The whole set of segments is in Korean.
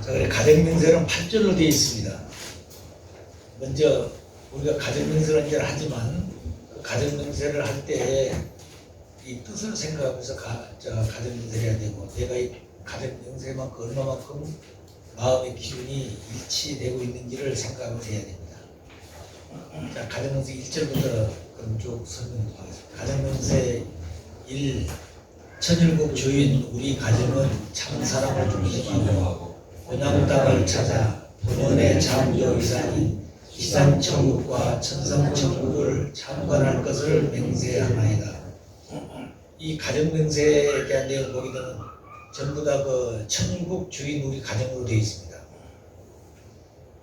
자, 그래 가정명세는 8절로 되어 있습니다. 먼저 우리가 가정명세를 이제 하지만 그 가정명세를 할 때 이 뜻을 생각하면서 가정명세를 해야 되고, 내가 이 가정명세만큼 얼마만큼 마음의 기준이 일치되고 있는지를 생각하면서 해야 됩니다. 자, 가정명세 1절부터 그럼 쭉 설명드리겠습니다. 가정명세 1. 천일국 주인 우리 가정은 참 사랑을 중심하고 본향 땅을 찾아 본원의 창조 이산인 지상천국과 천상천국을 참관할 것을 맹세하나이다. 이 가정명세에 대한 내용 보게 되면 전부 다 그 천일국 주인 우리 가정으로 되어 있습니다.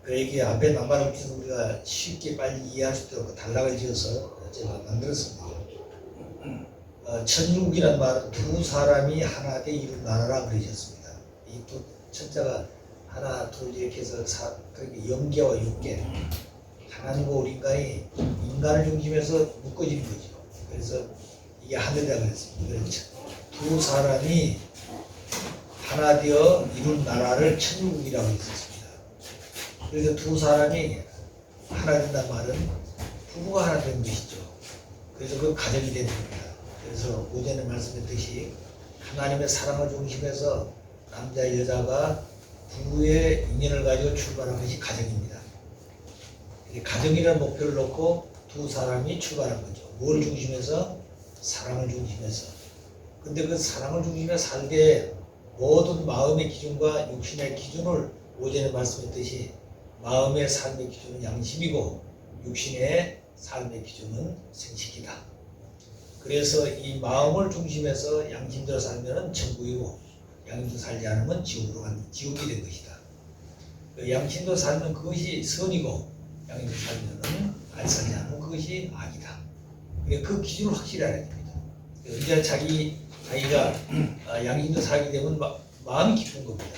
그 얘기 앞에 남발을 통해서 우리가 쉽게 빨리 이해할 수 있도록 단락을 지어서 제가 만들었습니다. 천일국이라는 말은 두 사람이 하나 돼 이룬 나라라 그러셨습니다. 이 두 천자가 하나 둘 이렇게 해서 그렇게 영계와 육계, 하나님과 우리 인간을 중심해서 묶어지는 거죠. 그래서 이게 하늘이라고 그랬습니다. 그래서 두 사람이 하나 되어 이룬 나라를 천일국이라고 했었습니다. 그래서 두 사람이 하나 된다는 말은 부부가 하나 되는 것이죠. 그래서 그 가정이 되는 겁니다. 그래서 오전에 말씀했듯이 하나님의 사랑을 중심해서 남자 여자가 부부의 인연을 가지고 출발한 것이 가정입니다. 가정이라는 목표를 놓고 두 사람이 출발한 거죠. 뭘 중심해서? 사랑을 중심해서. 근데 그 사랑을 중심해서 살게 모든 마음의 기준과 육신의 기준을 오전에 말씀했듯이 마음의 삶의 기준은 양심이고 육신의 삶의 기준은 생식이다. 그래서 이 마음을 중심해서 양심대로 살면 천국이고 양심대로 살지 않으면 지옥이 된 것이다. 양심대로 살면 그것이 선이고 양심대로 살면 안 살지 않으면 그것이 악이다. 그 기준을 확실히 알아야 됩니다. 언제나 자기가 양심대로 살게 되면 마음이 깊은 겁니다.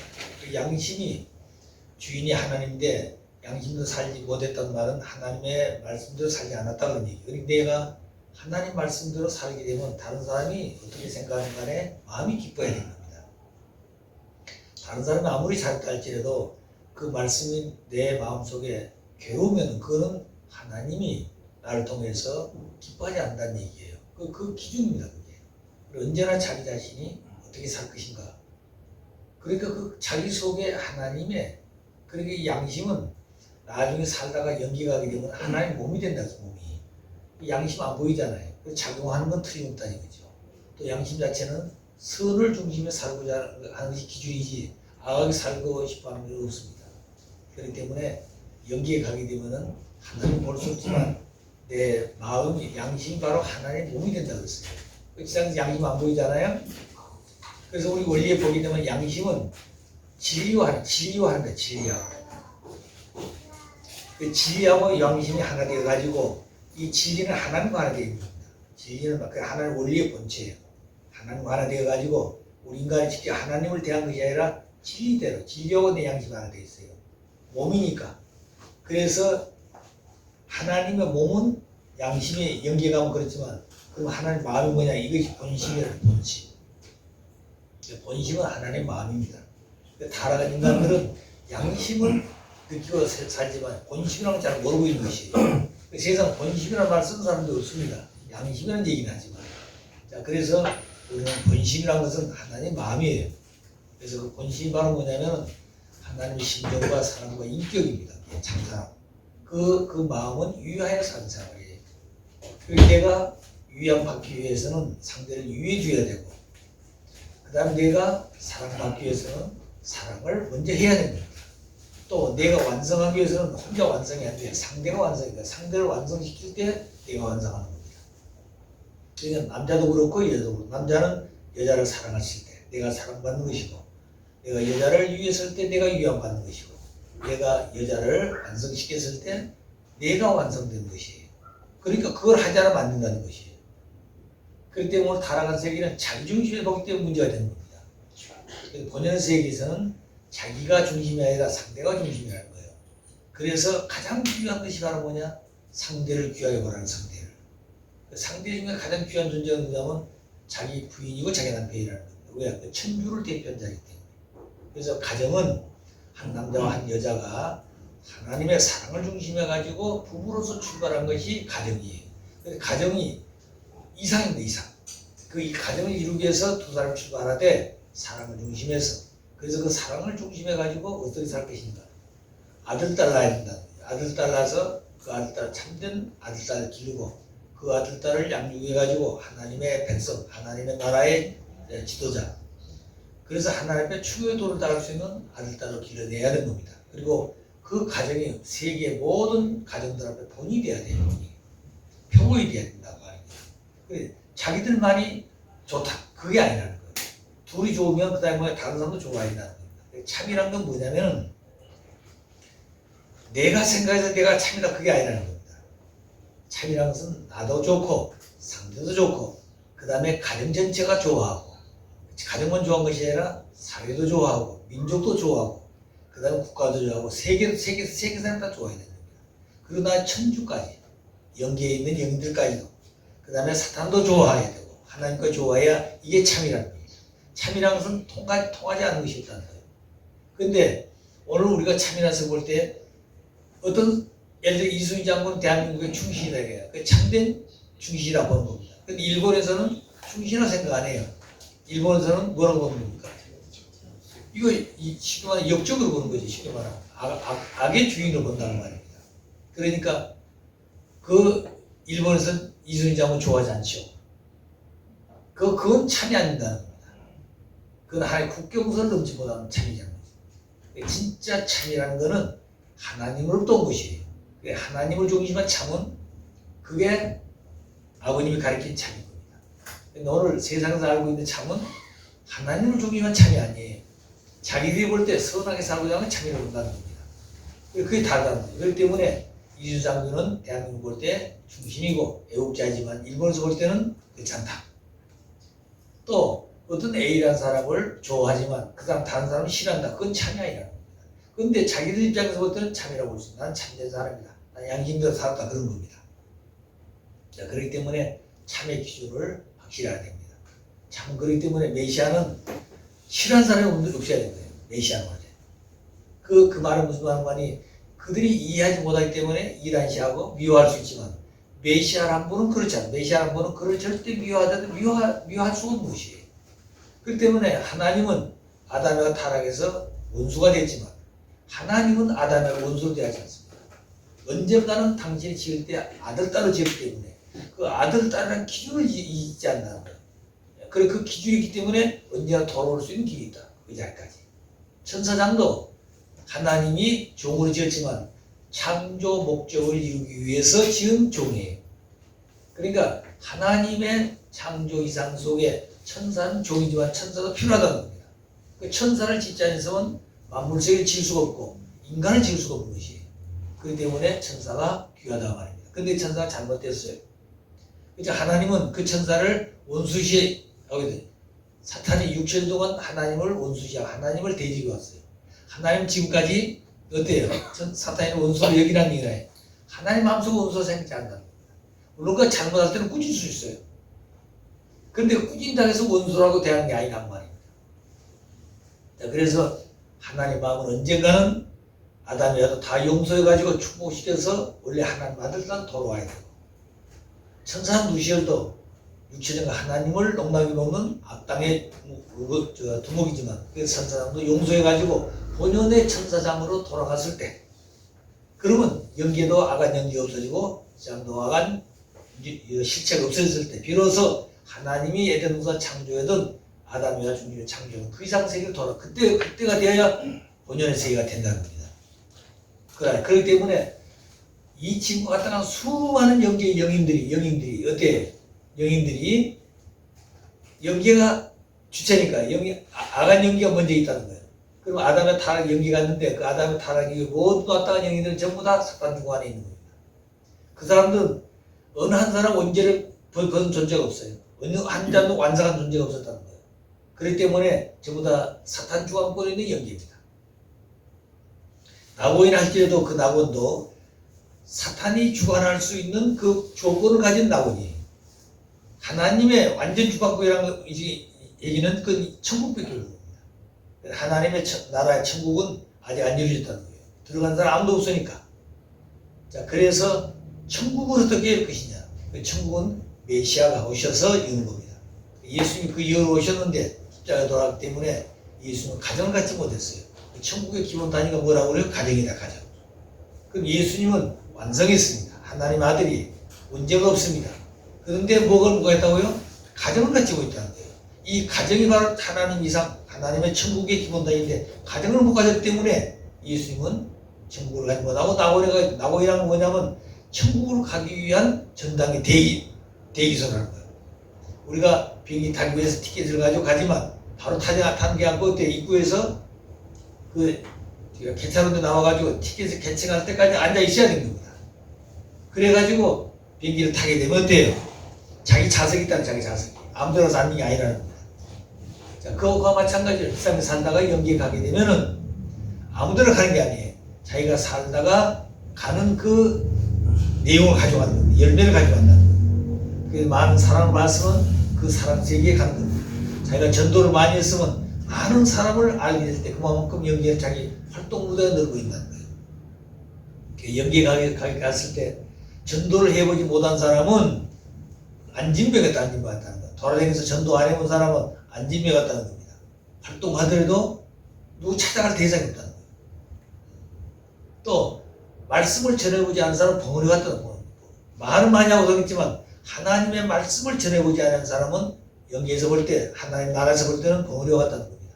양심이 주인이 하나님인데 양심대로 살지 못했다는 말은 하나님의 말씀대로 살지 않았다는 얘기예요. 그러니까 내가 하나님 말씀대로 살게 되면 다른 사람이 어떻게 생각하는 간에 마음이 기뻐야 되는 겁니다. 다른 사람이 아무리 잘했다 할지라도 그 말씀이 내 마음속에 괴로우면 그거는 하나님이 나를 통해서 기뻐하지 않는다는 얘기예요. 그 기준입니다. 그게. 언제나 자기 자신이 어떻게 살 것인가. 그러니까 그 자기 속에 하나님의, 그러니까 이 양심은 나중에 살다가 연기가 하게 되면 하나님 몸이 된다. 몸이. 양심 안 보이잖아요. 그래서 작용하는 건 틀림없다는 거죠. 또 양심 자체는 선을 중심에 살고자 하는 것이 기준이지 악하게 살고 싶어 하는 게 없습니다. 그렇기 때문에 연기에 가게 되면은 하나님 볼 수 없지만 내 마음, 양심이 바로 하나님의 몸이 된다고 했어요. 그 세상에서 양심 안 보이잖아요. 그래서 우리 원리에 보게 되면 양심은 진리화하는 거예요. 그 진리하고 양심이 하나 되어가지고 이 진리는 하나님과 하나 되어 있는 겁니다. 진리는 하나님 원리의 본체예요. 하나님과 하나 되어가지고 우리 인간이 직접 하나님을 대한 것이 아니라 진리대로, 진리하고 내 양심이 하나 되어 있어요. 몸이니까. 그래서 하나님의 몸은 양심이 연계가면 그렇지만 그럼 하나님 마음이 뭐냐? 이것이 본심이라는 본심. 본심은 하나님의 마음입니다. 타락한 인간들은 양심을 느끼고 살지만 본심이라는 걸 잘 모르고 있는 것이에요. 세상 본심이라는 말 쓰는 사람도 없습니다. 양심이라는 얘기는 하지만. 자, 그래서 우리는 본심이라는 것은 하나님의 마음이에요. 그래서 그 본심이 바로 뭐냐면 하나님의 심정과 사랑과 인격입니다. 참사랑. 그 마음은 유의하여 사는 사람이에요. 그리고 내가 유의받기 위해서는 상대를 유의해줘야 되고, 그 다음에 내가 사랑받기 위해서는 사랑을 먼저 해야 됩니다. 또 내가 완성하기 위해서는 혼자 완성이 안 돼요. 상대가 완성이다. 상대를 완성시킬 때 내가 완성하는 겁니다. 그러니까 남자도 그렇고 여자도 그렇고, 남자는 여자를 사랑했을 때 내가 사랑받는 것이고, 내가 여자를 유의했을 때 내가 유의받는 것이고, 내가 여자를 완성시켰을 때 내가 완성된 것이에요. 그러니까 그걸 하지 않으면 안 된다는 것이에요. 그렇기 때문에 오늘 타락한 세계는 자기 중심에 보기 때문에 문제가 되는 겁니다. 본연 세계에서는 자기가 중심이 아니라 상대가 중심이라는 거예요. 그래서 가장 중요한 것이 바로 뭐냐? 상대를 귀하게 보라는 상대를. 상대 중에 가장 귀한 존재가 누구냐면 자기 부인이고 자기 남편이라는 겁니다. 왜? 천주를 대표한 자이기 때문에. 그래서 가정은 한 남자와 한 여자가 하나님의 사랑을 중심에 가지고 부부로서 출발한 것이 가정이에요. 가정이 이상입니다. 이상. 이 가정을 이루기 위해서 두 사람이 출발하되 사랑을 중심해서, 그래서 그 사랑을 중심에 가지고 어떻게 살 것인가. 아들, 딸 낳아야 된다. 아들, 딸 낳아서 그 아들, 딸 참된 아들, 딸을 기르고 그 아들, 딸을 양육해 가지고 하나님의 백성, 하나님의 나라의 지도자. 그래서 하나님의 추구의 도를 따를 수 있는 아들, 딸을 길러내야 되는 겁니다. 그리고 그 가정이 세계의 모든 가정들 앞에 본이 돼야 돼요. 표본이 돼야 된다고 하니까. 자기들만이 좋다. 그게 아니라는 거예요. 둘이 좋으면 그 다음에 다른 사람도 좋아야 된다는 겁니다. 참이란 건 뭐냐면 내가 생각해서 내가 참이다, 그게 아니라는 겁니다. 참이란 것은 나도 좋고 상대도 좋고 그 다음에 가정 전체가 좋아하고, 가정만 좋아하는 것이 아니라 사회도 좋아하고 민족도 좋아하고 그 다음에 국가도 좋아하고 세계 사람 다 좋아해야 됩니다. 그리고 나 천주까지, 영계에 있는 영들까지도, 그 다음에 사탄도 좋아해야 되고 하나님과 좋아해야 이게 참이라는 거예요. 참이라는 것은 통하지 않는 것이 없다는 거예요. 그런데 오늘 우리가 참이라는 것을 볼 때 어떤, 예를 들어 이순신 장군은 대한민국의 충신이라고 해요. 그 참된 충신이라고 보는 겁니다. 근데 일본에서는 충신이라고 생각 안 해요. 일본에서는 뭐라고 보는 겁니까? 이거 쉽게 말하면 역적으로 보는 거지. 쉽게 말하면 악의 주인으로 본다는 말입니다. 그러니까 그 일본에서는 이순신 장군 좋아하지 않죠. 그건 참이 안 된다는 겁니다. 그건 하나의 국경선을 넘지 못하는 참이잖아요. 진짜 참이라는 거는 하나님으로부터 온 것이에요. 하나님을 중심한 참은 그게 아버님이 가르친 참인 겁니다. 오늘 세상에서 알고 있는 참은 하나님을 중심한 참이 아니에요. 자기들이 볼 때 선하게 살고자 하는 참이라고 본다는 겁니다. 그게 다르다는 거예요. 그렇기 때문에 이순신 장군은 대한민국 볼 때 중심이고 애국자이지만 일본에서 볼 때는 그렇지 않다. 또 어떤 A라는 사람을 좋아하지만 그 사람 다른 사람을 싫어한다. 그건 참이 아니라는 겁니다. 그런데 자기들 입장에서 볼 때는 참이라고 볼 수 있다. 난 참된 사람이다. 난 양심대로 살았다. 그런 겁니다. 자, 그렇기 때문에 참의 기준을 확실히 알아야 됩니다. 참, 그렇기 때문에 메시아는 싫어하는 사람이 없어야 되는 거예요. 메시아는 말이에요. 그 말은 무슨 말이, 그들이 이해하지 못하기 때문에 이란시하고 미워할 수 있지만 메시아란 분은 그렇지 않아요. 메시아란 분은 그를 절대 미워할 수 없는 것이에요. 그렇기 때문에 하나님은 아담과 타락해서 원수가 됐지만 하나님은 아담과 원수로 되지 않습니다. 언젠가는 당신이 지을 때 아들, 딸을 지었기 때문에 그 아들, 딸이라는 기준을 잊지 않는다는 거예요. 그리고 그 기준이 있기 때문에 언제나 돌아올 수 있는 길이 있다. 그 자리까지. 천사장도 하나님이 종으로 지었지만 창조 목적을 이루기 위해서 지은 종이에요. 그러니까 하나님의 창조 이상 속에 천사는 종이지만 천사도 필요하다는 겁니다. 그 천사를 짓지 않으면 만물 세계를 지을 수가 없고 인간을 지을 수가 없는 것이에요. 그렇기 때문에 천사가 귀하다고 말입니다. 그런데 천사가 잘못됐어요. 그래서 하나님은 그 천사를 원수시에 하게 돼요. 사탄이 6천 동안 하나님을 원수시하고 하나님을 대지고 왔어요. 하나님 지금까지 어때요? 사탄이 원수를 여기라는 얘기예요. 하나님 마음속에 원수가 생기지 않는다는 겁니다. 물론 그 잘못할 때는 꾸질 수 있어요. 그런데 꾸진다고 해서 원수라고 대하는 게 아니란 말입니다. 자, 그래서 하나님 마음은 언젠가는 아담이라도 다 용서해가지고 축복시켜서 원래 하나님 아들만 돌아와야 되고, 천사는 누시엘도 육체적인 하나님을 농락해 놓는 악당의 두목이지만 그 천사장도 용서해가지고 본연의 천사장으로 돌아갔을 때, 그러면 영계도 아간 영계가 없어지고 장도 아간 실체가 없어졌을 때 비로소 하나님이 에덴 동산 창조하던 아담이나 중기를 창조하는 그 이상 세계를 돌아, 그때가 되어야 본연의 세계가 된다는 겁니다. 그렇기 때문에 이 친구가 따라 수많은 영계의 영인들이 어때? 영인들이 영계가 주체니까 아간 영계가 먼저 있다는 거예요. 그럼 아담의 타락 영계가 있는데 그 아담의 타락이 모두 왔다간 영인들은 전부 다 사탄 중간에 있는 겁니다. 그 사람들은 어느 한 사람 원죄를 본 존재가 없어요. 어느 한 사람도 완성한 존재가 없었다는 거예요. 그렇기 때문에 전부 다 사탄 주관권에 있는 영계입니다. 낙원이라 할지라도 그 낙원도 사탄이 주관할 수 있는 그 조건을 가진 낙원이에요. 하나님의 완전 주관권이라는 얘기는 그 천국밖에 없는 겁니다. 하나님의 나라의 천국은 아직 안 이루어졌다는 거예요. 들어간 사람 아무도 없으니까. 자, 그래서 천국은 어떻게 할 것이냐. 그 천국은 메시아가 오셔서 이루는 겁니다. 예수님이 그 이유로 오셨는데 십자가에 돌아갔기 때문에 예수님은 가정을 갖지 못했어요. 천국의 기본 단위가 뭐라고 그래요? 가정이다, 가정. 그럼 예수님은 완성했습니다. 하나님 아들이 문제가 없습니다. 그런데 뭐가 했다고요? 가정을 갖지 못했다는 거예요. 이 가정이 바로 하나님 이상, 하나님의 천국의 기본 단위인데 가정을 못 가졌기 때문에 예수님은 천국을 가지 못하고 나고이라는 뭐냐면 천국으로 가기 위한 전당의 대기소라는 거예요. 우리가 비행기 타기 위해서 티켓을 가지고 가지만 바로 타는 게 아니고 입구에서 개차로도 나와가지고 티켓을 개칭할 때까지 앉아 있어야 되는 겁니다. 그래가지고 비행기를 타게 되면 어때요? 자기 자석이 있다는 자기 자석이. 아무데나 사는 게 아니라는 겁니다. 자, 그거와 마찬가지로 세상에 살다가 연기에 가게 되면은 아무데나 가는 게 아니에요. 자기가 살다가 가는 그 내용을 가져가는 겁니다. 열매를 가져간다는 거예요. 그래서 많은 사랑을 받으면 그 사랑 세계에 가는 겁니다. 자기가 전도를 많이 했으면 많은 사람을 알게 될 때 그만큼 연기에 자기 활동 무대가 늘고 있다는 거예요. 연기에 갔을 때 전도를 해보지 못한 사람은 안진병에 따른 것 같다는 거예요. 돌아다니면서 전도 안 해본 사람은 안진병 같다는 겁니다. 활동하더라도 누구 찾아갈 대상이 없다는 거예요. 또 말씀을 전해보지 않은 사람은 벙어리 같다는 거예요. 말은 많이 하고 다녔지만 하나님의 말씀을 전해보지 않은 사람은 연기에서 볼 때, 하나님 나라에서 볼 때는 벙어리와 같다는 겁니다.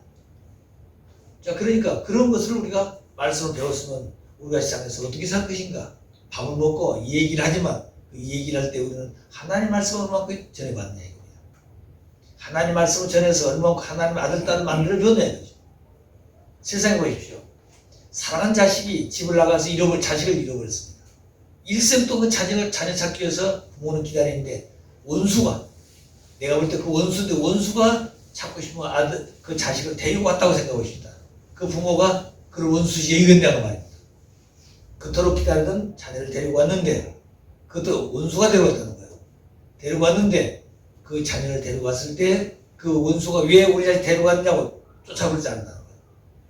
자, 그러니까 그런 것을 우리가 말씀을 배웠으면 우리가 시장에서 어떻게 살 것인가? 밥을 먹고 이 얘기를 하지만 그 얘기를 할 때 우리는 하나님 말씀을 얼마큼 전해봤냐 이겁니다. 하나님 말씀을 전해서 얼마큼 하나님 아들, 딸을 만들어줬냐 이거죠. 세상에 보십시오. 사랑한 자식이 집을 나가서 자식을 잃어버렸습니다. 일생 동안 자녀 찾기 위해서 부모는 기다리는데 원수가, 내가 볼 때 그 원수가 찾고 싶은 아들, 그 자식을 데리고 왔다고 생각하십니다. 그 부모가 그를 원수시에 이겼냐고 말입니다. 그토록 기다리던 자녀를 데리고 왔는데 그것도 원수가 데려왔다는 거예요. 데리고 왔는데 그 자녀를 데리고 왔을 때 그 원수가 왜 우리 자식 데리고 왔냐고 쫓아버리지 않는다는 거예요.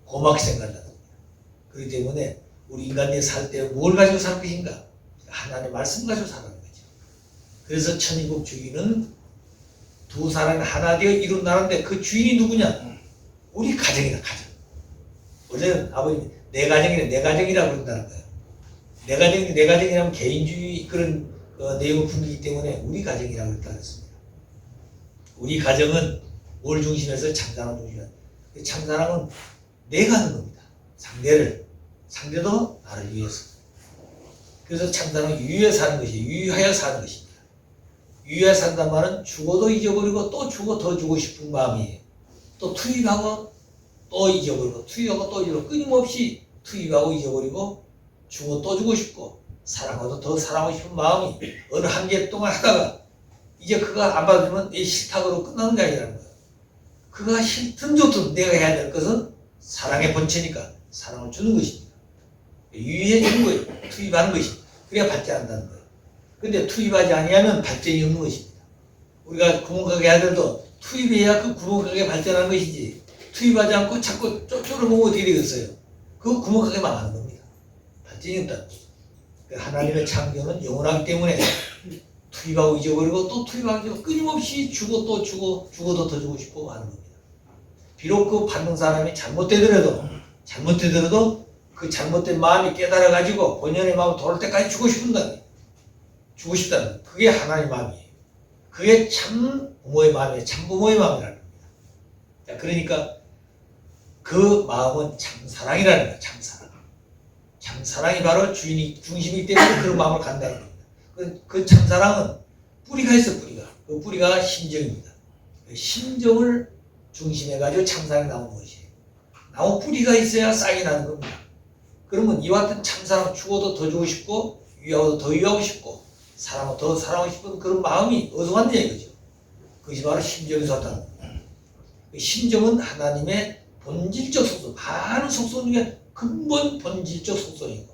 고맙게 생각한다는 거예요. 그렇기 때문에 우리 인간이 살 때 뭘 가지고 살 것인가? 하나님의 말씀을 가지고 살아가는 거죠. 그래서 천의국 주인은 두 사람이 하나 되어 이룬 나라인데 그 주인이 누구냐? 우리 가정이다, 가정. 원래는 아버님이 내 가정이라고 그런다는 거예요. 내 가정이라면 개인주의 그런 내용을 풍기기 때문에 우리 가정이라고 그랬습니다. 우리 가정은 뭘 중심해서 참사랑을 중심해서. 참사랑은 내가 하는 겁니다. 상대도 나를 위해서. 그래서 참사랑은 유유해 사는 것이에요. 유유하여 사는 것입니다. 유유하여 산단 말은 죽어도 잊어버리고 또 더 주고 싶은 마음이에요. 또 투입하고 또 잊어버리고 투입하고 또 잊어버리고 끊임없이 투입하고 잊어버리고 주고 또 주고 싶고 사랑하고 더 사랑하고 싶은 마음이 어느 한계 동안 하다가 이제 그가 안 받으면 내 싫다고로 끝나는 게 아니라는 거예요. 그가 싫든 좋든 내가 해야 될 것은 사랑의 본체니까 사랑을 주는 것입니다. 유의해 주는 거예요. 투입하는 것입니다. 그래야 발전한다는 거예요. 근데 투입하지 아니하면 발전이 없는 것입니다. 우리가 구멍가게 하더라도 투입해야 그 구멍가게 발전하는 것이지 투입하지 않고 자꾸 쫄아보면 어떻게 되겠어요? 그 구멍가게 망하는 겁니다. 발전이 없다는 거죠. 하나님의 창조는 영원하기 때문에 투입하고 잊어버리고 또 투입하고 끊임없이 주고 또 주고 죽어도 더 주고 싶고 하는 겁니다. 비록 그 받는 사람이 잘못되더라도 그 잘못된 마음이 깨달아가지고 본연의 마음을 돌을 때까지 주고 싶다는 그게 하나님의 마음이에요. 그게 참 부모의 마음이에요. 참 부모의 마음이라는 겁니다. 자, 그러니까 그 마음은 참사랑이라는 거예요. 참사랑. 참사랑이 바로 중심이기 때문에 그런 마음을 간다는 겁니다. 그 참사랑은 뿌리가 있어, 뿌리가. 그 뿌리가 심정입니다. 그 심정을 중심해가지고 참사랑이 나오는 것이에요. 나무 뿌리가 있어야 싹이 나는 겁니다. 그러면 이와 같은 참사랑, 죽어도 더 주고 싶고 위하고도 더 위하고 싶고 사랑하고 더 사랑하고 싶은 그런 마음이 어디서 왔느냐 이거죠. 그것이 바로 심정에서 왔다는 겁니다. 심정은 하나님의 본질적 속성, 많은 속성 중에 근본 본질적 속성이고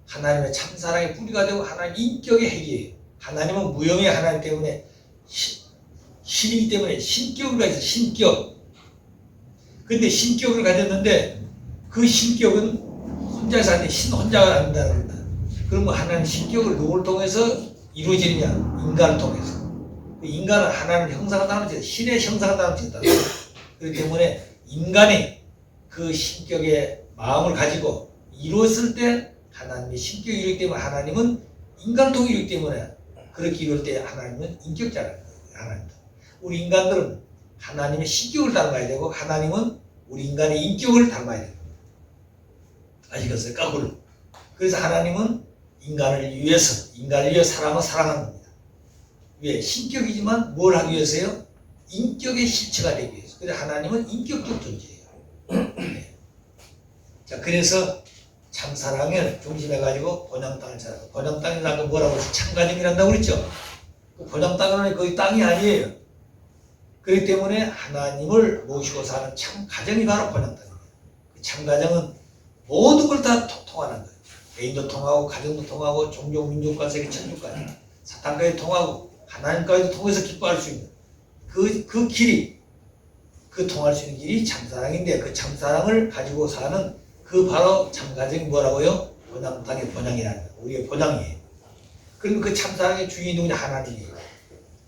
하나님의 참사랑의 뿌리가 되고 하나님 인격의 핵이에요. 하나님은 무형의 하나님 때문에 신이기 때문에 신격을 가졌어요. 신격. 근데 신격을 가졌는데 그 신격은 혼자서 하는데 신 혼자가 안 된다는 겁니다. 그러면 하나님 신격을 누구를 통해서 이루어지느냐? 인간을 통해서. 인간은 하나님 형상을 담은 신의 형상을 담은 다 그렇기 때문에 인간이 그 신격의 마음을 가지고 이루었을 때 하나님의 신격이 이루기 때문에 하나님은 인간을 통해 이루기 때문에 그렇게 이룰 때 하나님은 인격자라는 거예요. 하나님도. 우리 인간들은 하나님의 신격을 닮아야 되고 하나님은 우리 인간의 인격을 닮아야 돼요. 아시겠어요? 까불로. 그래서 하나님은 인간을 위해서 사람을 사랑하는 겁니다. 왜? 신격이지만 뭘 하기 위해서요? 인격의 실체가 되기 위해서. 그래서 하나님은 인격적 존재예요. 네. 자, 그래서 참사랑을 중심해가지고 본향 땅을 찾아서 본향 땅이라는 건 뭐라고 해서 참가정이란다고 그랬죠? 그 본향 땅은 거의 땅이 아니에요. 그렇기 때문에 하나님을 모시고 사는 참가정이 바로 본향 땅이에요. 그 참가정은 모든 걸 다 통하는 거예요. 개인도 통하고 가정도 통하고 종족 민족과 세계 천주까지 사탄까지 통하고 하나님까지도 통해서 기뻐할 수 있는 그 길이 그 통할 수 있는 길이 참사랑인데 그 참사랑을 가지고 사는 그 바로 참가정이 뭐라고요? 본향 땅의 본향이라는 거예요. 우리의 본향이에요. 그러면 그 참사랑의 주인이 누구냐? 하나님이에요.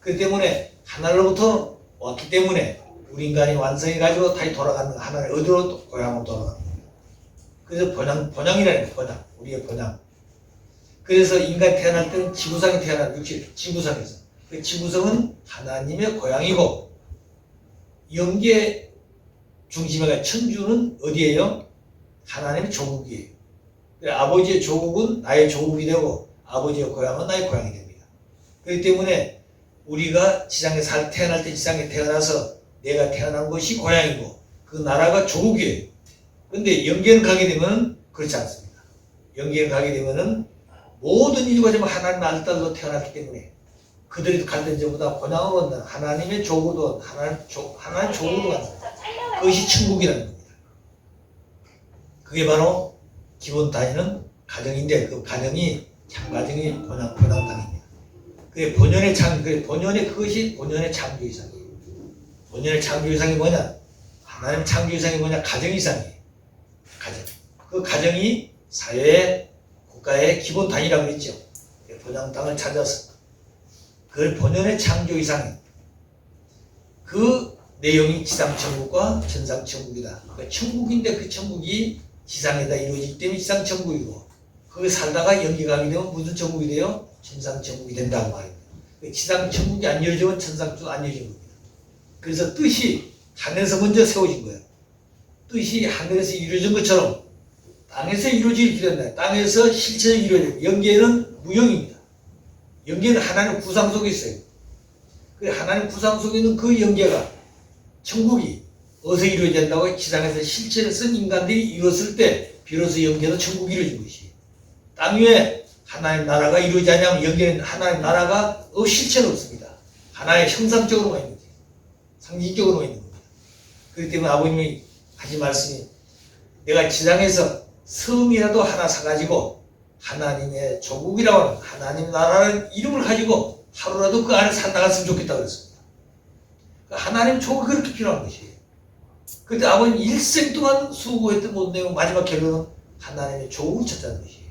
그렇기 때문에 하나로부터 왔기 때문에 우리 인간이 완성해 가지고 다시 돌아가는 하나님 어디로? 고향으로 돌아가는 거예요. 그래서 본향이라는 거예요. 본향. 우리의 본향. 그래서 인간이 태어날 때는 지구상에 태어난 지구상에서. 그 지구상은 하나님의 고향이고 영계 중심에 천주는 어디예요? 하나님의 조국이에요. 아버지의 조국은 나의 조국이 되고 아버지의 고향은 나의 고향이 됩니다. 그렇기 때문에 우리가 지상에 태어날 때 지상에 태어나서 내가 태어난 것이 고향이고 그 나라가 조국이에요. 그런데 영계를 가게 되면 그렇지 않습니다. 영계를 가게 되면은 모든 인류가 지금 하나님 아들딸로 태어났기 때문에 그들이 갈던 전보다 본향으로 온다. 하나님의 조국도 하나님 조국도 간다. 그것이 천국이라는 겁니다. 그게 바로 기본 단위는 가정인데 그 가정이 참가정이 본향 땅입니다. 그게 그것이 본연의 창조이상이에요. 본연의 창조이상이 뭐냐? 하나님 창조이상이 뭐냐? 가정이상이에요. 가정. 그 가정이 사회, 국가의 기본 단위라고 했죠. 본향 땅을 찾아서 그걸 본연의 창조이상이에요. 그 내용이 지상천국과 천상천국이다. 그러니까 천국인데 그 천국이 지상에다 이루어지기 때문에 지상천국이고 거기 살다가 연기 가게 되면 무슨 천국이 돼요? 천상천국이 된다고 말입니다. 지상천국이 안 이루어지면 천상천국 안 이루어진 겁니다. 그래서 뜻이 하늘에서 먼저 세워진 거예요. 뜻이 하늘에서 이루어진 것처럼 땅에서 이루어질 필요는 땅에서 실체적으로 이루어져요. 영계는 무형입니다. 영계는 하나님 구상 속에 있어요. 그 하나님 구상 속에 있는 그 영계가 천국이 어디서 이루어져야 된다고? 지상에서 실체를 쓴 인간들이 이뤘을 때 비로소 영계도 천국이 이루어진 것이. 땅 위에 하나님 나라가 이루어지지 않으면 영계는 하나님 나라가 실체는 없습니다. 하나의 형상적으로만 있는 거지. 상징적으로만 있는 겁니다. 그렇기 때문에 아버님이 하신 말씀이 내가 지상에서 섬이라도 하나 사가지고 하나님의 조국이라고 하는 하나님 나라라는 이름을 가지고 하루라도 그 안에 살다 갔으면 좋겠다고 그랬습니다. 하나님 조국이 그렇게 필요한 것이에요. 그런데 아버님 일생 동안 수고했던 모든 내용 마지막 결론은 하나님의 조국을 찾자는 것이에요.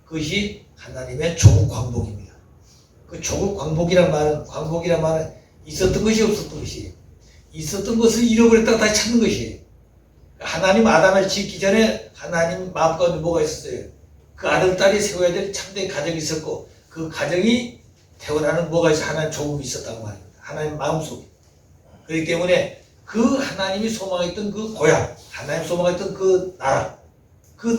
그것이 하나님의 조국 광복입니다. 그 조국 광복이란 말은 있었던 것이 없었던 것이에요. 있었던 것을 잃어버렸다가 다시 찾는 것이에요. 하나님 아담을 짓기 전에 하나님 마음가운데 뭐가 있었어요? 그 아들, 딸이 세워야 될 참된 가정이 있었고 그 가정이 태어나는 뭐가 있어? 하나님 조국이 있었다고 말입니다. 하나님 마음속에. 그렇기 때문에 그 하나님이 소망했던 그 고향, 하나님 소망했던 그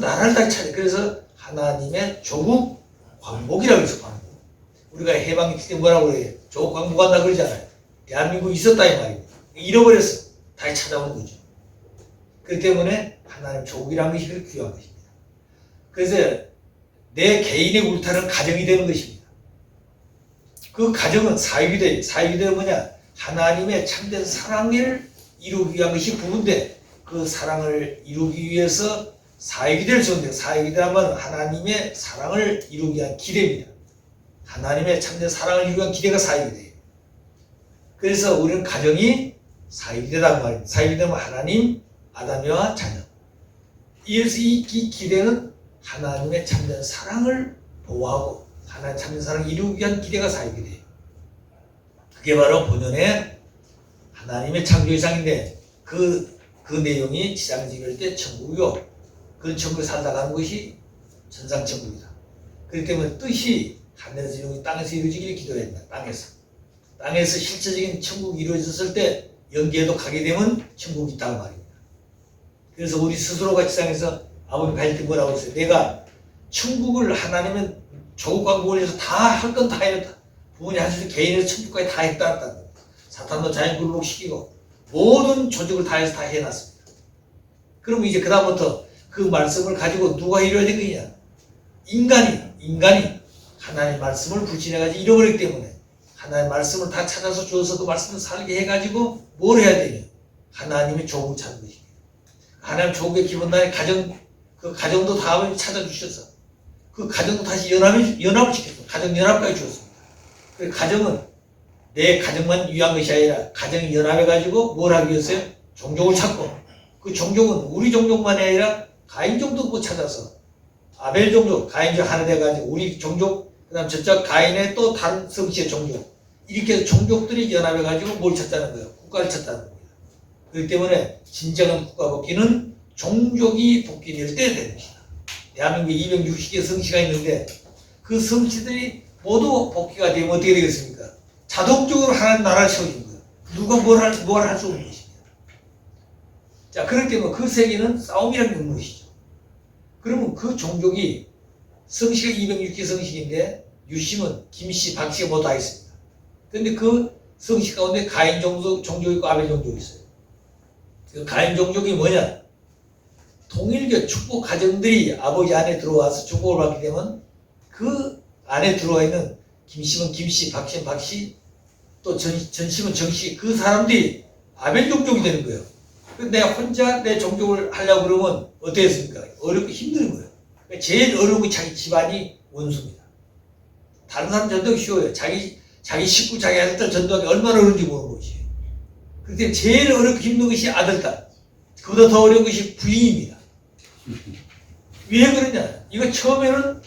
나라를 다시 찾아. 그래서 하나님의 조국 광복이라고 해서 말합니다. 우리가 해방했을 때 뭐라고 그래요? 조국 광복한다 그러잖아요. 대한민국이 있었다 이 말입니다. 잃어버렸어. 다시 찾아오는 거죠. 그렇기 때문에 하나님 조국이라는 것이 그렇게 귀한 것입니다. 그래서 내 개인의 울타리는 가정이 되는 것입니다. 그 가정은 사역이 돼요. 사역이 되는 뭐냐? 하나님의 참된 사랑을 이루기 위한 것이 부부인데 그 사랑을 이루기 위해서 사역이 될 수 있는데 사역이 되면 하나님의 사랑을 이루기 위한 기대입니다. 하나님의 참된 사랑을 이루기 위한 기대가 사역이 돼요. 그래서 우리는 가정이 사역이 되다는 말입니다. 사역이 되면 하나님, 아담이와 자녀. 이래서 이 기대는 하나님의 참된 사랑을 보호하고 하나님의 참된 사랑을 이루기 위한 기대가 사역이 돼요. 그게 바로 본연의 하나님의 창조의상인데 그 내용이 지상에서 이룰 때 천국이요. 그런 천국에 살다 가는 것이 천상천국이다. 그렇기 때문에 뜻이 하늘에서 이루어지고 땅에서 이루어지기를 기도해야 된다. 땅에서 실제적인 천국이 이루어졌을 때 연계에도 가게 되면 천국이 있다고 말입니다. 그래서 우리 스스로가 지상에서 아버님 가질 때 뭐라고 했어요? 내가 천국을 하나님은 조국과 무원에서 다 할 건 다 했다. 부모님 하셔서 개인의 천국까지 다 했다. 사탄도 자연 굴복시키고 모든 조직을 다 해서 다 해놨습니다. 그럼 이제 그다음부터 그 말씀을 가지고 누가 이루어야 되느냐? 인간이 하나님의 말씀을 불신해가지고 잃어버리기 때문에 하나님의 말씀을 다 찾아서 주어서 그 말씀을 살게 해가지고 뭘 해야 되냐? 하나님의 조국을 찾는 것입니다. 하나님 조국의 기본단의 그 가정도 다 찾아주셔서 그 가정도 다시 연합을 시켰습니다. 가정연합까지 주었습니다. 그 가정은 내 가정만 위한 것이 아니라 가정이 연합해가지고 뭘 하기 위해서요? 종족을 찾고 그 종족은 우리 종족만이 아니라 가인 종족도 찾아서 아벨 종족, 가인 종 하나 돼가지고 우리 종족 그 다음 저쪽 가인의 또 다른 성씨의 종족 이렇게 해서 종족들이 연합해가지고 뭘 찾자는 거예요? 국가를 찾자는 겁니다. 그렇기 때문에 진정한 국가 복귀는 종족이 복귀될 때 되는 것이다. 대한민국에 260개 성씨가 있는데 그 성씨들이 모두 복귀가 되면 어떻게 되겠습니까? 자동적으로 하나님 나라를 세워주는 거예요. 누가 뭘 할 수 없는 것입니다. 자, 그렇기 때문에 그 세계는 싸움이라는 있는 것이죠. 그러면 그 종족이 성씨가 260개 성씨인데 유씨는 김씨, 박씨가 모두 다 있습니다. 그런데 그 성씨 가운데 가인 종족이 있고 아벨 종족이 있어요. 그 가인 종족이 뭐냐? 통일교 축복 가정들이 아버지 안에 들어와서 축복을 받게 되면 그 안에 들어와 있는 김씨는 김씨, 박씨는 박씨, 또 전씨는 정씨 그 사람들이 아벨 종족이 되는 거예요. 내가 혼자 내 종족을 하려고 그러면 어떻게 했습니까? 어렵고 힘든 거예요. 제일 어려운 게 자기 집안이 원수입니다. 다른 사람 전도하기 쉬워요. 자기 식구, 자기 아들딸 전도하기 얼마나 어려운지 모르는 것이에요. 그런데 제일 어렵고 힘든 것이 아들딸. 그보다 더 어려운 것이 부인입니다. 왜 그러냐? 이거 처음에는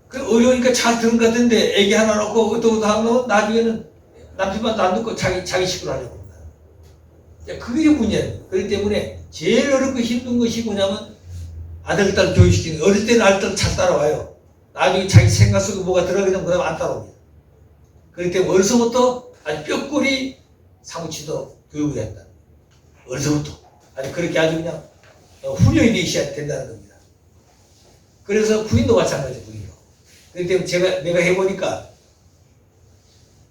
그 어려우니까 잘 들은 것 같은데 애기 하나 놓고 어떠고 하면 나중에는 남편만 안 듣고 자기 식구를 하려고 합니다. 그게 문제예요. 그렇기 때문에 제일 어렵고 힘든 것이 뭐냐면 아들딸 교육시키는 거예요. 어릴 때는 아들딸 잘 따라와요. 나중에 자기 생각 속에 뭐가 들어가게 되면 그러면 안 따라옵니다. 그렇기 때문에 어려서부터 아주 뼈꼬리 사무치도 교육을 한다. 어려서부터. 아주 그렇게 아주 그냥 훈련이 되셔야 된다는 겁니다. 그래서 부인도 마찬가지예요. 부인도. 그렇기 때문에 내가 해보니까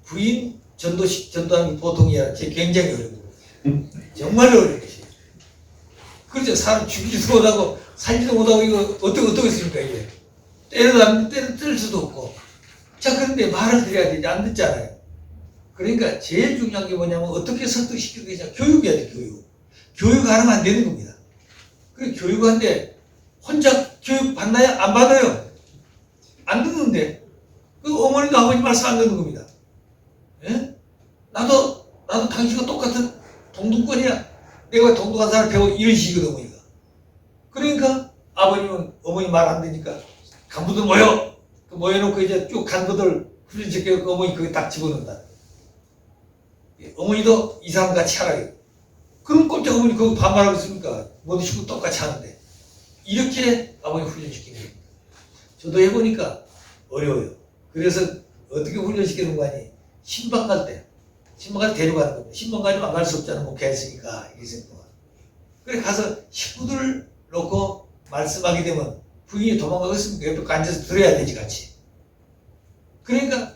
부인 전도하는 게 보통이 아니라 굉장히 어려워요. 정말 어려운 것이에요. 그렇죠. 사람 죽이지도 못하고 살지도 못하고 이거 어떻겠습니까 이게. 때릴 수도 없고. 자, 그런데 말을 드려야 되지 안 듣잖아요. 그러니까 제일 중요한 게 뭐냐면 어떻게 설득시킬 것이냐. 교육이야 돼. 교육 안 하면 안 되는 겁니다. 그래 교육하는데 혼자 교육 받나요? 안 받아요. 안 듣는데. 그 어머니도 아버지 말씀 안 듣는 겁니다. 예? 나도 당신과 똑같은 동등권이야. 내가 동등한 사람 배워 이런 식이거든 어머니가. 그러니까 아버님은 어머니 말 안 되니까 간부들 모여. 모여놓고 이제 쭉 간부들 훈련시켜서 어머니 거기 딱 집어넣는다. 어머니도 이 사람 같이 하라고. 그럼 꼼짝 어머니 그거 반말하고 있습니까? 모두 식구 똑같이 하는데. 이렇게 아버님 훈련시키는 겁니다. 저도 해보니까 어려워요. 그래서 어떻게 훈련시키는 거 아니? 신방 갈 때 데려가는 겁니다. 신방 가지면 안 갈 수 없잖아. 목회했으니까. 이렇게 동안. 그래 가서 식구들 놓고 말씀하게 되면 부인이 도망가겠습니까? 옆에 앉아서 들어야 되지 같이. 그러니까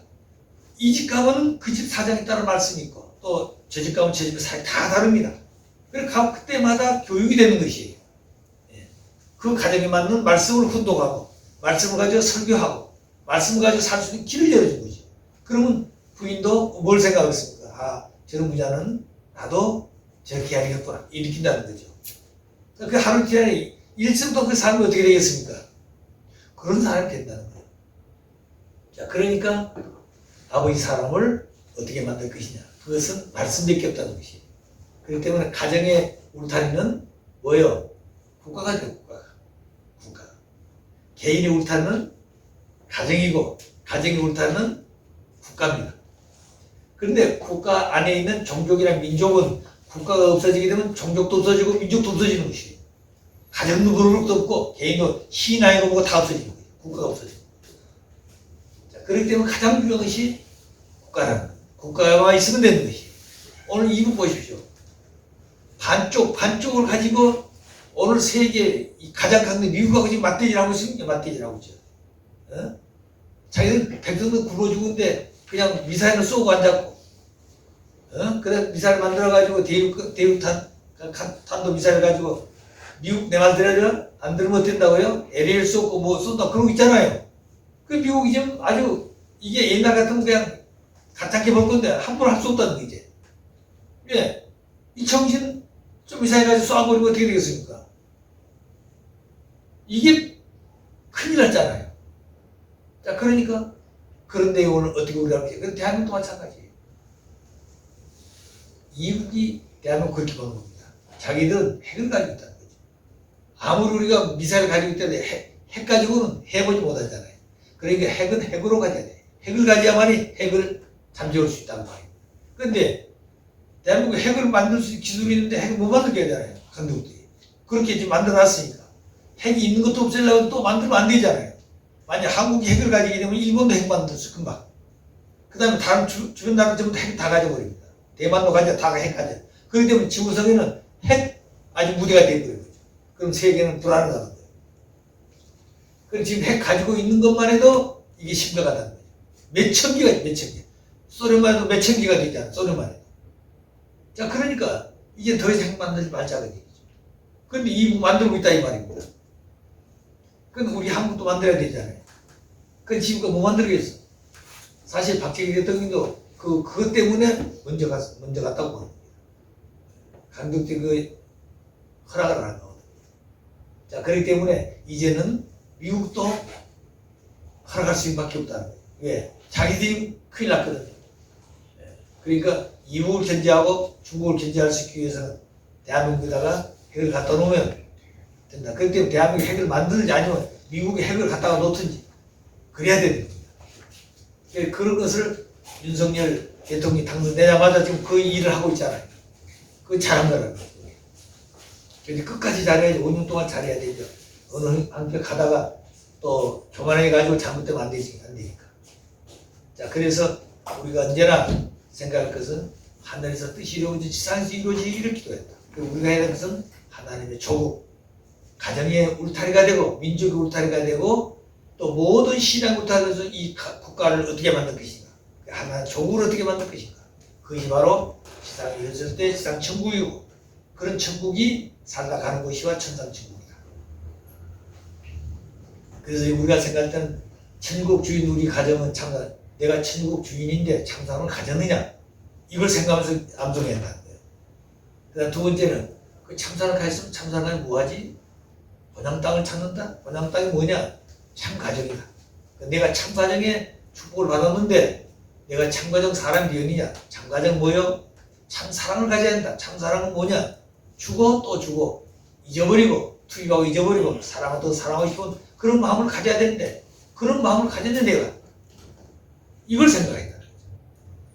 이 집 가면은 그 집 사장에 따라 말씀이 있고 또 저 집 가면 저 집의 사장이 다 다릅니다. 그래서 그때마다 교육이 되는 것이에요. 그 가정에 맞는 말씀을 훈독하고 말씀을 가지고 설교하고 말씀을 가지고 살 수 있는 길을 열어준 거죠. 그러면 부인도 뭘 생각했습니까? 아, 저런 부자는 나도 저렇게 해야겠구나. 일으킨다는 거죠. 그 하루 지나니 일생도 그 삶이 어떻게 되겠습니까? 그런 사람이 된다는 거예요. 자, 그러니까 아버지 사람을 어떻게 만들 것이냐. 그것은 말씀밖에 없다는 것이에요. 그렇기 때문에 가정의 울타리는 뭐예요? 국가가 돼요, 국가가. 개인의 울타리는 가정이고 가정의 울타리는 국가입니다. 그런데 국가 안에 있는 종족이나 민족은 국가가 없어지게 되면 종족도 없어지고 민족도 없어지는 것이에요. 가정도 그럴 것도 없고 개인도 신앙이고 뭐고 다 없어지는 거예요. 국가가 없어지는 거예요. 자, 그렇기 때문에 가장 중요한 것이 국가라는 거예요. 국가가 있으면 되는 것이에요. 오늘 이북 보십시오. 반쪽을 가지고 오늘 세계 가장 강대 미국하고 지금 맞대질 하고 있으니까 맞대질 하고 있죠. 어? 자기들 백성들 굶어 죽은데 그냥 미사일을 쏘고 앉았고, 그래 미사일 만들어가지고 대륙탄도 미사일 가지고 미국 내 말 들어요? 안 들으면 어된다고요? LA를 쏘고 뭐 쏜다 그런 거 있잖아요. 그 미국이 지금 아주 이게 옛날 같으면 그냥 가탁해 볼 건데 함부로 할 수 없다는 거 이제. 예, 이 정신 좀 미사일 가지고 쏴버리면 어떻게 되겠습니까? 이게 큰일 났잖아요. 자, 그러니까 그런 내용을 어떻게 우리가 할지. 그럼 대한민국도 마찬가지예요. 이북이 대한민국 그렇게 보는 겁니다. 자기들은 핵을 가지고 있다는 거죠. 아무리 우리가 미사일을 가지고 있다도 핵 가지고는 해보지 못하잖아요. 그러니까 핵은 핵으로 가져야 돼. 핵을 가져야만이 핵을 잠재울 수 있다는 말이에요. 그런데 대한민국 핵을 만들 수 있는 기술이 있는데 핵을 못 만들게 하잖아요. 강대국들이. 그렇게 이제 만들어놨으니까. 핵이 있는 것도 없애려고 또 만들면 안 되잖아요. 만약 한국이 핵을 가지게 되면 일본도 핵 만들었어, 금방. 그 다음에 다른 주변 나라 전부 다 핵 다 가져버립니다. 대만도 다 핵 가져. 그렇기 때문에 지구상에는 핵 아주 무대가 되어버린 거죠. 그럼 세계는 불안하다는 거예요. 그럼 지금 핵 가지고 있는 것만 해도 이게 심각하다는 거예요. 몇천 개가, 몇천 개. 소련만 해도 몇천 개가 되잖아, 소련만 해도. 자, 그러니까 이제 더 이상 핵 만들지 말자는 얘기죠. 그런데 이북 만들고 있다 이 말입니다. 그건 우리 한국도 만들어야 되잖아요. 그건 지금껏 못 만들겠어. 사실 박정희 대통령도 그것 때문에 먼저 갔다고 보는 겁니다. 강덕대 허락을 안 한 거거든요. 자, 그렇기 때문에 이제는 미국도 허락할 수밖에 없다는 거예요. 왜? 자기들이 큰일 났거든요. 그러니까 이북을 견제하고 중국을 견제할 수 있기 위해서는 대한민국에다가 핵을 갖다 놓으면 된다. 그렇기 때문에 대한민국이 핵을 만드는지 아니면 미국이 핵을 갖다가 놓든지 그래야 되는 겁니다. 그런 것을 윤석열 대통령이 당선되자마자 지금 그 일을 하고 있잖아요. 그거 잘한 거라는 거예요. 그래서 끝까지 잘해야지. 5년 동안 잘해야 되죠. 어느 한편 가다가 또 교만해가지고 잘못되면 안 되니까. 자, 그래서 우리가 언제나 생각할 것은 하늘에서 뜻이 이루어지지 지상에서 이루어지기를 기도했다. 그리고 우리가 해야 될 것은 하나님의 조국, 가정의 울타리가 되고 민족의 울타리가 되고 또 모든 신앙 울타리에서 이 국가를 어떻게 만들 것인가, 하나 조국을 어떻게 만들 것인가. 그것이 바로 지상에 이르렀을 때 지상 천국이고 그런 천국이 살아가는 곳이와 천상 천국이다. 그래서 우리가 생각할 때는 천국 주인 우리 가정은 참사, 내가 천국 주인인데 참사는 가졌느냐 이걸 생각하면서 암송해야 한다는 거예요. 그다음 두 번째는 그 참사를 가졌으면 참사는 뭐하지? 본향 땅을 찾는다? 본향 땅이 뭐냐? 참 가정이다. 내가 참 가정에 축복을 받았는데 내가 참 가정 사람이 되었느냐? 참 가정 뭐요? 참 사랑을 가져야 한다. 참 사랑은 뭐냐? 주고 또 주고 잊어버리고 투입하고 잊어버리고 사랑은 또 사랑하고 싶은 그런 마음을 가져야 되는데 그런 마음을 가졌는데 내가 이걸 생각했다.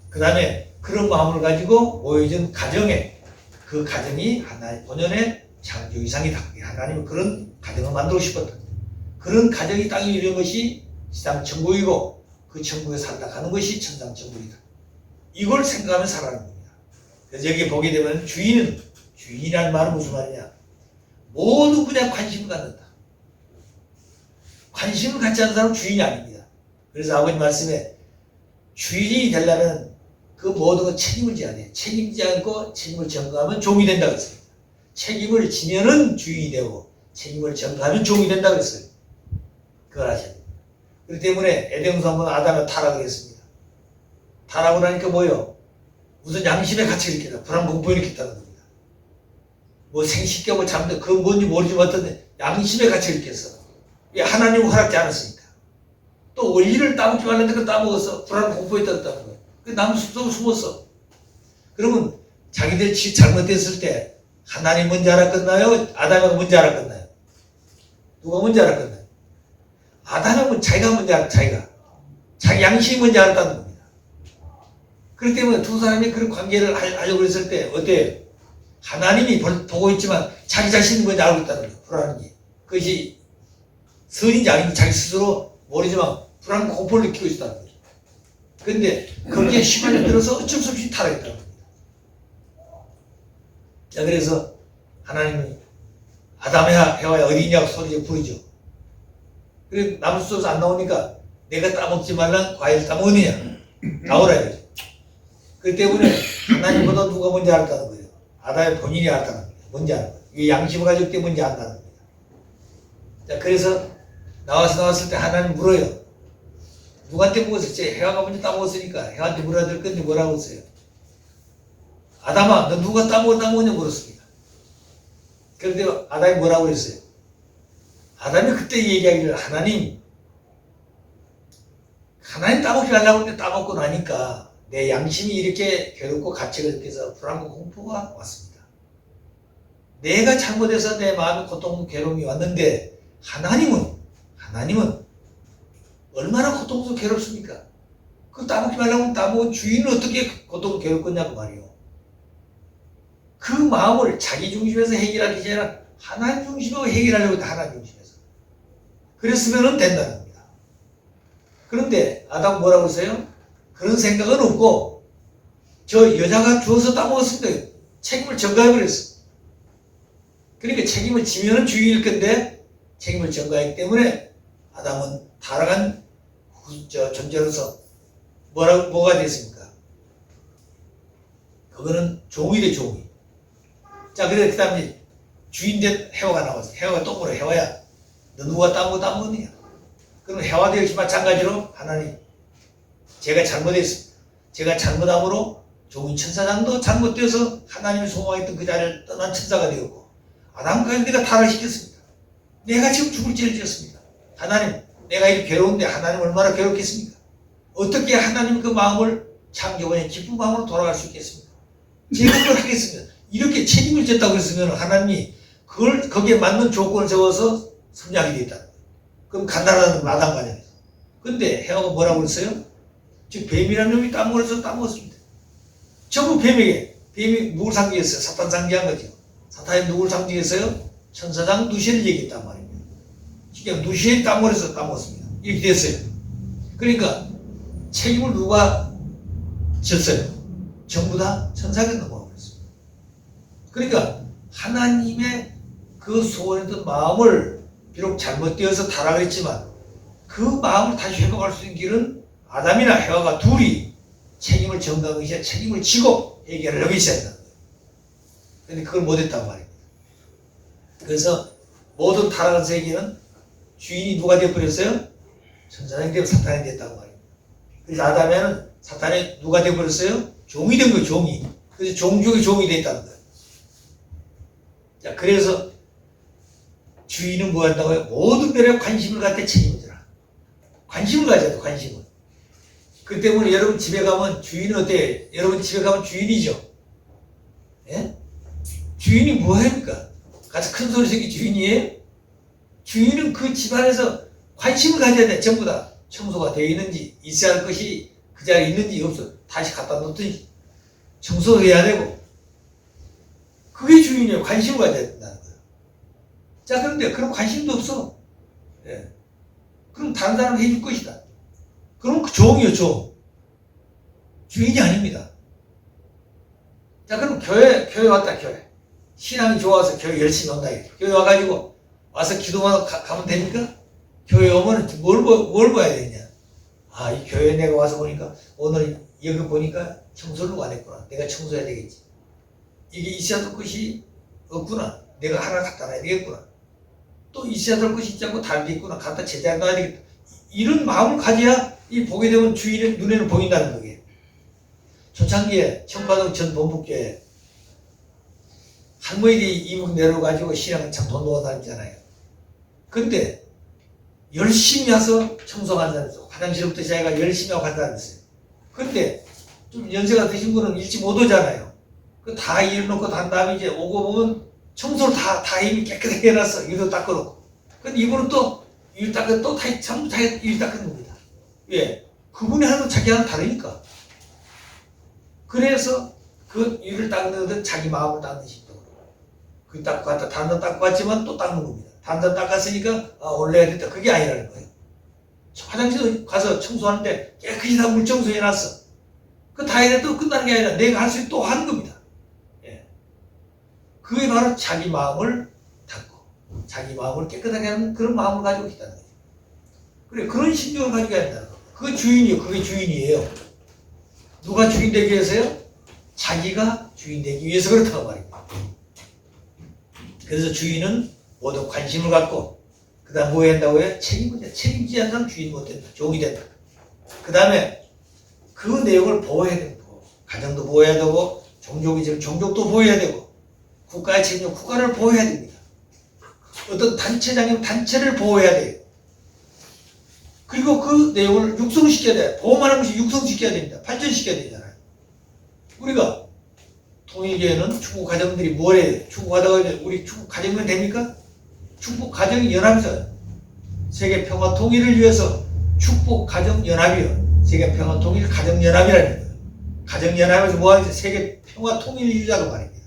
그 다음에 그런 마음을 가지고 모여진 가정에 그 가정이 하나의 본연의 창조 이상이다. 하나님은 그런 가정을 만들고 싶었다. 그런 가정이 땅에 이르는 것이 지상 천국이고 그 천국에 살다 가는 것이 천상 천국이다. 이걸 생각하며 살아가는 겁니다. 그래서 여기 보게 되면 주인이라는 말은 무슨 말이냐? 모든 분야에 관심을 갖는다. 관심을 갖지 않는 사람은 주인이 아닙니다. 그래서 아버지 말씀에 주인이 되려면 그 모든 건 책임을 져야 돼. 책임지지 않고 책임을 전가하면 종이 된다 그랬어요. 책임을 지면은 주인이 되고 책임을 전가하면 종이 된다 그랬어요. 그걸 아셔야 돼요. 그렇기 때문에 에덴 동산 아담을 타락을 했습니다. 타락을 하니까 뭐예요? 우선 양심의 가치를 일으켰다. 불안 공포를 일으켰다는 겁니다. 뭐 생식경을 잡는데 그건 뭔지 모르지 못했는데 양심의 가치를 일으켰어. 하나님 허락지 않았으니까. 또 원리를 따먹지 말랬는데 그걸 따먹었어. 불안 공포에 떨었다는 거예요. 그 나무 숲속으로 숨었어. 그러면 자기들 잘못했을 때 하나님 먼저 알았겠나요? 아담이 먼저 알았겠나요? 누가 먼저 알았겠나요? 아담은 자기가 뭔지 알아, 자기 양심이 뭔지 알았다는 겁니다. 그렇기 때문에 두 사람이 그런 관계를 하려고 했을 때 어때요? 하나님이 보고 있지만 자기 자신이 뭔지 알고 있다는 거예요. 불안한 게. 그것이 선인지 악인지 자기 스스로 모르지만 불안과 공포를 느끼고 있다는 거죠. 그런데 거기에 휘말려 들어서 어쩔 수 없이 타락했다는 겁니다. 자, 그래서 하나님은 아담이야 해와야 어디 있냐고 소리를 부르죠. 그래 나무 숲에서 안 나오니까 내가 따먹지 말란 과일 따먹느냐 나오라 이거죠. 그렇기 때문에 하나님보다 누가 뭔지 알았다는 거예요. 아담의 본인이 알았다는 거예요. 뭔지 아는 거예요. 이 양심을 가졌기 때문에 뭔지 안다는 겁니다. 자, 그래서 나왔을 때 하나님 물어요. 누구한테 물었을지 해와가 먼저 따먹었으니까 해와한테 물어야 될 건데 뭐라고 했어요? 아담아, 너 누가 따먹었냐 물었습니다. 그런데 아담이 뭐라고 그랬어요? 아담이 그때 얘기하기를 하나님 따먹지 말라고 했는데 따먹고 나니까 내 양심이 이렇게 괴롭고 가책을 느껴서 불안과 공포가 왔습니다. 내가 잘못해서 내 마음에 고통, 괴로움이 왔는데 하나님은 얼마나 고통스럽고 괴롭습니까? 그 따먹지 말라고 하면 따먹은 주인은 어떻게 고통을 괴롭겠냐고 말이요. 그 마음을 자기 중심에서 해결하기 전에 하나님 중심으로 해결하려고 했다. 하나님 중심에서. 그랬으면 된다는 겁니다. 그런데 아담 뭐라고 했어요? 그런 생각은 없고 저 여자가 주어서 따먹었습니다. 책임을 전가해버렸어. 그러니까 책임을 지면은 주인일 건데 책임을 전가했기 때문에 아담은 타락한 존재로서 뭐가 됐습니까? 그거는 종이 돼, 종이. 자, 그래, 그 다음에 주인된 해와가 나왔어. 해와가 또 물어. 해와야, 너 누가 따먹었느냐? 그럼 해와도 역시 마찬가지로 하나님, 제가 잘못했습니다. 제가 잘못함으로 종인 천사장도 잘못되어서 하나님이 소망했던 그 자리를 떠난 천사가 되었고, 아담까지 내가 타락시켰습니다. 내가 지금 죽을 죄를 지었습니다. 하나님, 내가 이렇게 괴로운데 하나님 얼마나 괴롭겠습니까? 어떻게 하나님 그 마음을 창조원의 기쁜 마음으로 돌아갈 수 있겠습니까? 제가 그걸 하겠습니다. 이렇게 책임을 졌다고 했으면 하나님이 그걸 거기에 맞는 조건을 세워서 성장이 되어 있다는 거예요. 그럼 간단한 마당 과정에서. 근데 해와가 뭐라고 그랬어요? 즉 뱀이라는 놈이 따먹었습니다. 전부 뱀이 누굴 상징했어요? 사탄 상징한 거죠. 사탄이 누굴 상징했어요? 천사장 누시를 얘기했단 말입니다. 그러니까 누시의 따먹어서 따먹었습니다. 이렇게 됐어요. 그러니까 책임을 누가 졌어요? 전부 다 천사가 넘어가고 있습니다. 그러니까 하나님의 그 소원했던 마음을 비록 잘못되어서 타락을 했지만 그 마음을 다시 회복할 수 있는 길은 아담이나 해와가 둘이 책임을 전가하기 위해 책임을 지고 해결을 하고 있어야 된다는 거예요. 그런데 그걸 못했단 말입니다. 그래서 모든 타락한 세계는 주인이 누가 되어버렸어요? 천사장이 되고 사탄이 됐다고 말입니다. 그래서 아담에는 사탄이 누가 되어버렸어요? 종이 된 거예요, 종이. 그래서 종 중에 종이 됐다는 거예요. 자, 그래서 주인은 뭐 한다고요? 모든 면에 관심을 갖게 책임을 져라. 관심을 가져야 돼, 관심을. 그 때문에 여러분 집에 가면 주인은 어때요? 여러분 집에 가면 주인이죠? 예? 주인이 뭐 합니까? 가서 큰 소리 새끼 주인이에요? 주인은 그 집안에서 관심을 가져야 돼. 전부 다 청소가 되어 있는지, 있어야 할 것이 그 자리에 있는지 없어 다시 갖다 놓든지 청소해야 되고, 그게 주인이에요. 관심을 가져야 된다는 거예요. 자, 그런데 그런 관심도 없어. 예. 그럼 다른 사람 해줄 것이다. 그럼 그 종이요, 종. 주인이 아닙니다. 자, 그럼 교회 왔다, 교회. 신앙이 좋아서 교회 열심히 온다. 교회 와가지고 와서 기도만 가면 됩니까? 교회 오면 뭘 봐야 되냐? 아, 이 교회 내가 와서 보니까 오늘 여기 보니까 청소를 안 했구나. 내가 청소해야 되겠지. 이게 있어야 될 것이 없구나. 내가 하나 갖다 놔야 되겠구나. 또 있어야 될 것이 있지 않고 다른 게 있구나. 갖다 제자리에 놔야 되겠다. 이런 마음을 가져야 이 보게 되면 주인의 눈에는 보인다는 거예요. 초창기에 청파동 전 본부교회 할머니들이 이북 내려가지고 신앙을 참 돈도가 다니잖아요. 근데 열심히 와서 청소하는 사람이 있어요. 화장실부터 자기가 열심히 하고 간다는 있어요. 근데 좀 연세가 드신 분은 일찍 못 오잖아요. 그 다 일놓고 단 다음에 이제 오고 보면 청소를 다 이미 깨끗하게 해놨어. 이도 닦아놓고. 근데 이분은 또 일 닦은 또 전부 다 일 닦은 겁니다. 예. 그분이 하는 건 자기와는 다르니까. 그래서 그 일을 닦는 것은 자기 마음을 닦는 식으로. 그 닦고 갔다 다른 데 닦고 갔지만 또 닦는 겁니다. 다른 데 닦았으니까 올려야 됐다. 그게 아니라는 거예요. 화장실 가서 청소하는데 깨끗이 다 물 청소해놨어. 그 다 해도 끝나는 게 아니라 내가 할 수 있게 또 하는 겁니다. 예. 그게 바로 자기 마음을 닦고 자기 마음을 깨끗하게 하는 그런 마음을 가지고 있다는 거죠. 그래, 그런 심정을 가지고 있다는 거예요. 그 주인이요. 그게 주인이에요. 누가 주인 되기 위해서요? 자기가 주인 되기 위해서 그렇다고 말입니다. 그래서 주인은 모두 관심을 갖고 그 다음 뭐 해야 한다고요? 책임을 책임지지 않는 사람 주인 못 된다. 종이 된다. 그 다음에 그 내용을 보호해야 되고 가정도 보호해야 되고 종족이 종족도 보호해야 되고 국가의 책임은 국가를 보호해야 됩니다. 어떤 단체장이면 단체를 보호해야 돼요. 그리고 그 내용을 육성시켜야 돼. 보호만 하는 것이 육성시켜야 됩니다. 발전시켜야 되잖아요. 우리가 통일교회는 축복 가정들이 뭘 해야 돼? 축복하다가 우리 축복 가정면 됩니까? 축복 가정 연합에서 세계 평화 통일을 위해서 축복 가정 연합이요. 세계 평화 통일 가정 연합이라는 거예요. 가정 연합에서 뭐 하는지 세계 평화 통일이라고 말입니다.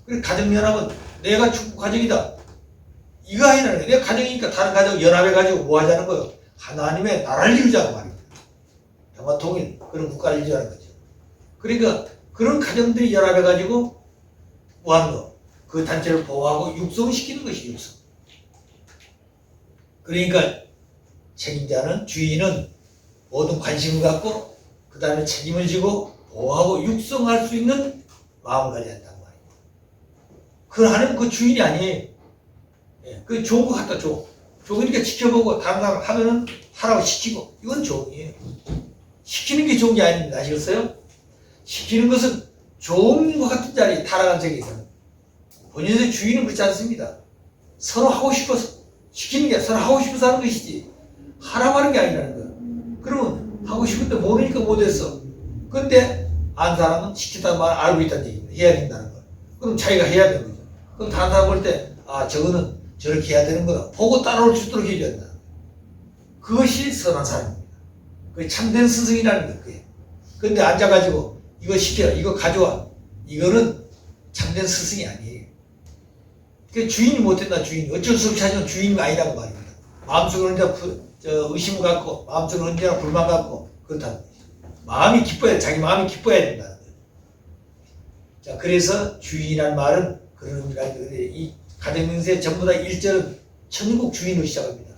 그래서 가정 연합은 내가 축복 가정이다. 이거 아니라는 거예요. 내가 가정이니까 다른 가정 연합해 가지고 뭐 하자는 거예요? 하나님의 나라를 이루자고 말입니다. 평화 통일 그런 국가를 이루자는 거죠. 그러니까 그런 가정들이 연합해 가지고 뭐 하는 거? 그 단체를 보호하고 육성시키는 것이 육성. 그러니까 책임자는 주인은 모든 관심을 갖고 그 다음에 책임을 지고 보호하고 육성할 수 있는 마음을 가져야 한다는 말입니다. 그걸 하는 그 주인이 아니에요. 예, 그 좋은 것 같다. 좋으니까 지켜보고 다른 사람 하면은 하라고 시키고 이건 좋은이에요. 시키는 게 좋은 게 아닙니다. 아시겠어요? 시키는 것은 좋은 것 같은 자리에 타락한 적이 있어요. 본인의 주인은 그렇지 않습니다. 서로 하고 싶어서 시키는 게 서로 하고 싶어서 하는 것이지 하라고 하는 게 아니라는 거예요. 그러면 하고 싶은데 모르니까 못했어. 근데 안 사람은 시키다는 말 알고 있다는 얘기입니다. 해야 된다는 거. 그럼 자기가 해야 되는 거죠. 그럼 다른 사람 볼 때 저거는 저렇게 해야 되는 거다. 보고 따라올 수 있도록 해줘야 된다. 그것이 선한 사람입니다. 그게 참된 스승이라는 거예요. 그게. 근데 앉아가지고 이거 시켜, 이거 가져와. 이거는 참된 스승이 아니에요. 그 주인이 못했나 주인이. 어쩔 수 없이 하지만 주인이 아니라고 말입니다. 마음속으로 언제나 의심을 갖고 마음속으로 언제나 불만 갖고 그렇다는 거죠. 마음이 기뻐야 자기 마음이 기뻐야 된다는 거예요. 자, 그래서 주인이라는 말은 그런 의미가 있는데 이 가정명세 전부 다 1절은 천국 주인으로 시작합니다.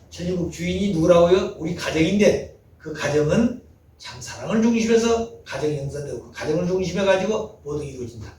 천국 주인이 누구라고요? 우리 가정인데 그 가정은 참 사랑을 중심해서 가정이 형성되고 그 가정을 중심해 가지고 모두 이루어진다.